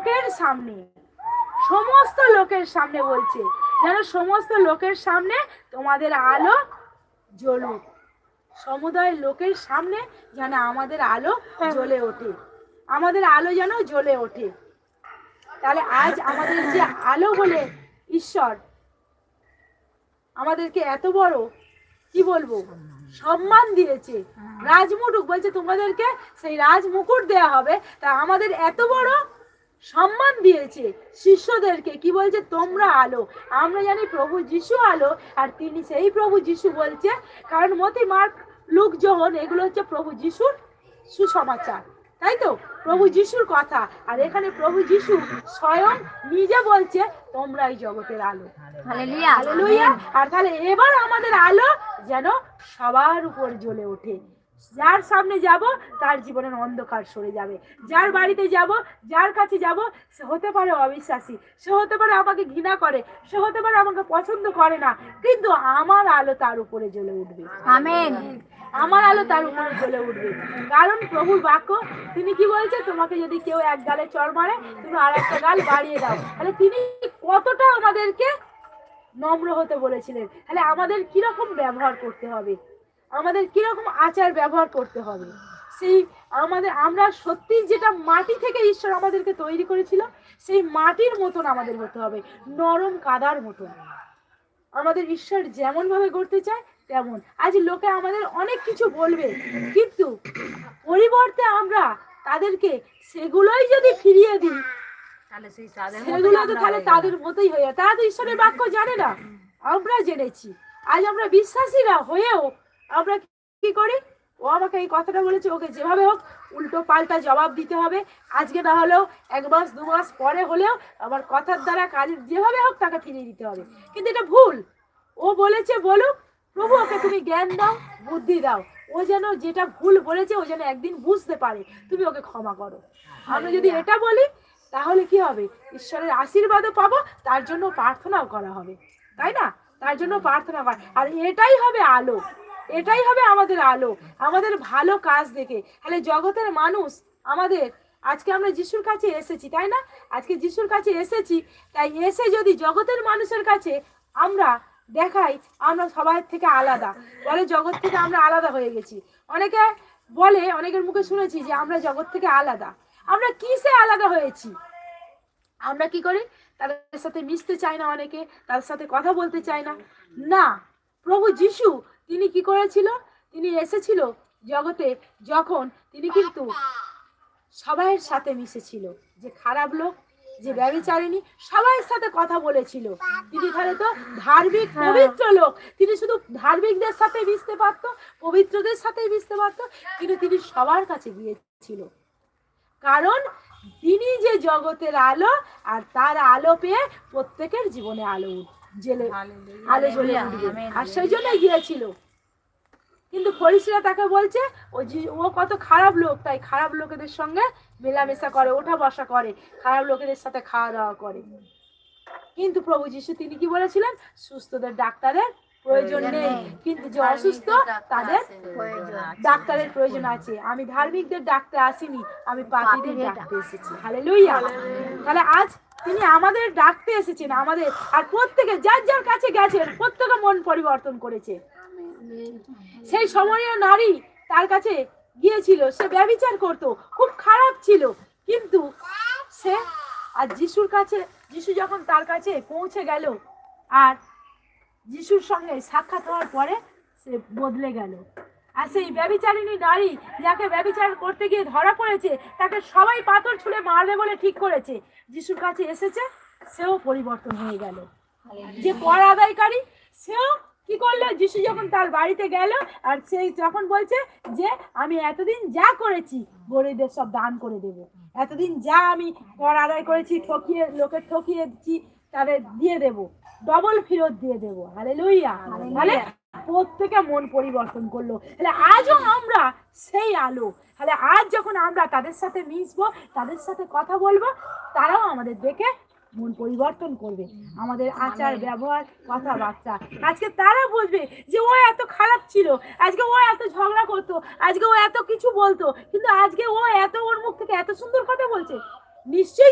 লোকের সামনে, সমস্ত লোকের সামনে বলছে, যেন সমস্ত লোকের সামনে তোমাদের আলো জ্বলুক। সমুদয় লোকের সামনে যেন আমাদের আলো জ্বলে ওঠে, আমাদের আলো যেন জ্বলে ওঠে। তাহলে আজ আমাদের যে আলো বলে ঈশ্বর আমাদেরকে এত বড় কি বলবো সম্মান দিয়েছে, রাজমুকুট বলছে তোমাদেরকে সেই রাজমুকুট দেয়া হবে। তা আমাদের এত বড় সম্মান দিয়েছে শিষ্যদেরকে, কি বলছে তোমরা আলো। আমরা জানি প্রভু যিশু আলো, আর তিনি সেই প্রভু যিশু বলছে, কারণ মতি, মার্ক, লুক, যোহন এগুলো হচ্ছে প্রভু যিশুর সুসমাচার, তাই তো, প্রভু যিশুর কথা। আর এখানে প্রভু যিশু স্বয়ং নিজে বলছে তোমরাই জগতের আলো। হালেলুয়া। হালেলুয়া। আর তাহলে এবার আমাদের আলো যেন সবার উপর জ্বলে ওঠে। যার সামনে যাব তার জীবনের অন্ধকার সরে যাবে, যার বাড়িতে যাব, যার কাছে যাব, সে হতে পারে অবিশ্বাসী, সে হতে পারে আমাকে ঘৃণা করে, সে হতে পারে আমাকে পছন্দ করে না, কিন্তু আমার আলো তার উপরে জ্বলে উঠবে। আমেন। আমার আলো তার উপরে জ্বলে উঠবে। কারণ প্রভুর বাক্য, তিনি কি বলছে, তোমাকে যদি কেউ এক গালে চড় মারে তুমি আর একটা গাল বাড়িয়ে দাও। তাহলে তিনি কতটা আমাদেরকে নম্র হতে বলেছিলেন। তাহলে আমাদের কিরকম ব্যবহার করতে হবে, আমাদের কিরকম আচার ব্যবহার করতে হবে, সেই আমরা সত্যি যেটা মাটি থেকে ঈশ্বর আমাদেরকে তৈরি করেছিল সেই মাটির মতন আমাদের হতে হবে, নরম কাদার মতন। আমাদের ঈশ্বর যেমন ভাবে গড়তে চায় তেমন। আজ লোকে আমাদের অনেক কিছু বলবে, কিন্তু পরিবর্তে আমরা তাদেরকে সেগুলোই যদি ফিরিয়ে দিই, সেগুলো তো তাহলে তাদের মতোই হয়ে যায়। তারা তো ঈশ্বরের বাক্য জানে না, আমরা জেনেছি। আজ আমরা বিশ্বাসীরা হয়েও আমরা কি করি, ও আমাকে এই কথাটা বলেছে, ওকে যেভাবে হোক উল্টো পাল্টা জবাব দিতে হবে। আজকে না হলেও 1 মাস 2 মাস পরে হলেও আমার কথার দ্বারা কাজে যেভাবে হোক তাকে ফিরিয়ে দিতে হবে। কিন্তু এটা ভুল। ও বলেছে বলুক, প্রভু ওকে তুমি জ্ঞান দাও, বুদ্ধি দাও, ও যেন যেটা ভুল বলেছে ও যেন একদিন বুঝতে পারে, তুমি ওকে ক্ষমা করো। আমরা যদি এটা বলি তাহলে কি হবে, ঈশ্বরের আশীর্বাদও পাবো, তার জন্য প্রার্থনাও করা হবে, তাই না? তার জন্য প্রার্থনা করা, আর এটাই হবে আলো, এটাই হবে আমাদের আলো, আমাদের ভালো কাজ দেখে। তাহলে জগতের মানুষ আমাদের, আজকে আমরা যিশুর কাছে এসেছি, তাই না? আজকে যিশুর কাছে এসেছি, তাই এসে যদি জগতের মানুষের কাছে আমরা দেখাই আমরা সবাই থেকে আলাদা, বলে জগৎ থেকে আমরা আলাদা হয়ে গেছি। অনেকে বলে, অনেকের মুখে শুনেছি যে আমরা জগৎ থেকে আলাদা। আমরা কিসে আলাদা হয়েছি? আমরা কি করি, তাদের সাথে মিশতে চাই না, অনেকে তাদের সাথে কথা বলতে চায় না। না, প্রভু যিশু তিনি কি করেছিল, তিনি এসেছিল জগতে যখন তিনি কিন্তু সবাইয়ের সাথে মিশেছিল, যে খারাপ লোক, যে ব্যভিচারিণী, সবাইয়ের সাথে কথা বলেছিল। তিনি তাহলে তো ধার্মিক পবিত্র লোক, তিনি শুধু ধার্মিকদের সাথে মিশতে পারতো, পবিত্রদের সাথেই মিশতে পারতো, কিন্তু তিনি সবার কাছে গিয়েছিল। কারণ তিনি যে জগতের আলো, আর তার আলো পেয়ে প্রত্যেকের জীবনে আলো জ্বলে উঠবে, আর সেই জন্যই গিয়েছিল। কিন্তু ফরিসিরা তাকে বলছে ও কত খারাপ লোক, তাই খারাপ লোকেদের সঙ্গে মেলামেশা করে, ওঠা বসা করে, খারাপ লোকেদের সাথে খাওয়া দাওয়া করে। কিন্তু প্রভু যিশু তিনি কি বলেছিলেন, সুস্থদের ডাক্তারের প্রয়োজন নেই, কিন্তু যে অসুস্থ তাদের ডাক্তারের প্রয়োজন আছে। আমি ধার্মিকদের ডাকতে আসিনি, আমি পাপীদের ডাকতে এসেছি। হালেলুয়া। তাহলে আজ তিনি আমাদের ডাকতে এসেছেন, আমাদের, আর প্রত্যেকে যার যার কাছে গেছেন প্রত্যেকে মন পরিবর্তন করেছে। সেই সমরীয় নারী তার কাছে গিয়েছিল, সে ব্যভিচার করতো, খুব খারাপ ছিল, কিন্তু সে আর যিশুর কাছে, যিশু যখন তার কাছে পৌঁছে গেল, আর যিশুর সঙ্গে সাক্ষাৎ হওয়ার পরে সে বদলে গেল। আর সেই ব্যভিচারিণী নারী যাকে ব্যভিচার করতে গিয়ে ধরা পড়েছে, তাকে সবাই পাথর ছুঁড়ে মারবে বলে ঠিক করেছে, যিশুর কাছে এসেছে, সেও পরিবর্তন হয়ে গেল। যে কর আদায়কারী সেও কি করলো, যিশু যখন তার বাড়িতে গেল, আর সেই যখন বলছে যে আমি এতদিন যা করেছি গরিবদের সব দান করে দেব, এতদিন যা আমি কর আদায় করেছি, ঠকিয়ে লোকের ঠকিয়েছি, তাদের দিয়ে দেব, ডবল ফেরত দিয়ে দেব। হালেলুয়া। তাহলে প্রত্যেকে মন পরিবর্তন করলো। তাহলে আজও আমরা সেই আলো। তাহলে আজ যখন আমরা তাদের সাথে মিশবো, তাদের সাথে কথা বলবো, তারাও আমাদের দেখে মন পরিবর্তন করবে, আমাদের আচার ব্যবহার কথাবার্তা। আজকে তারা বুঝবে যে ও এত খারাপ ছিল, আজকে ও এত ঝগড়া করতো, আজকে ও এত কিছু বলতো, কিন্তু আজকে ও এত, ওর মুখ থেকে এত সুন্দর কথা বলছে। নিশ্চয়ই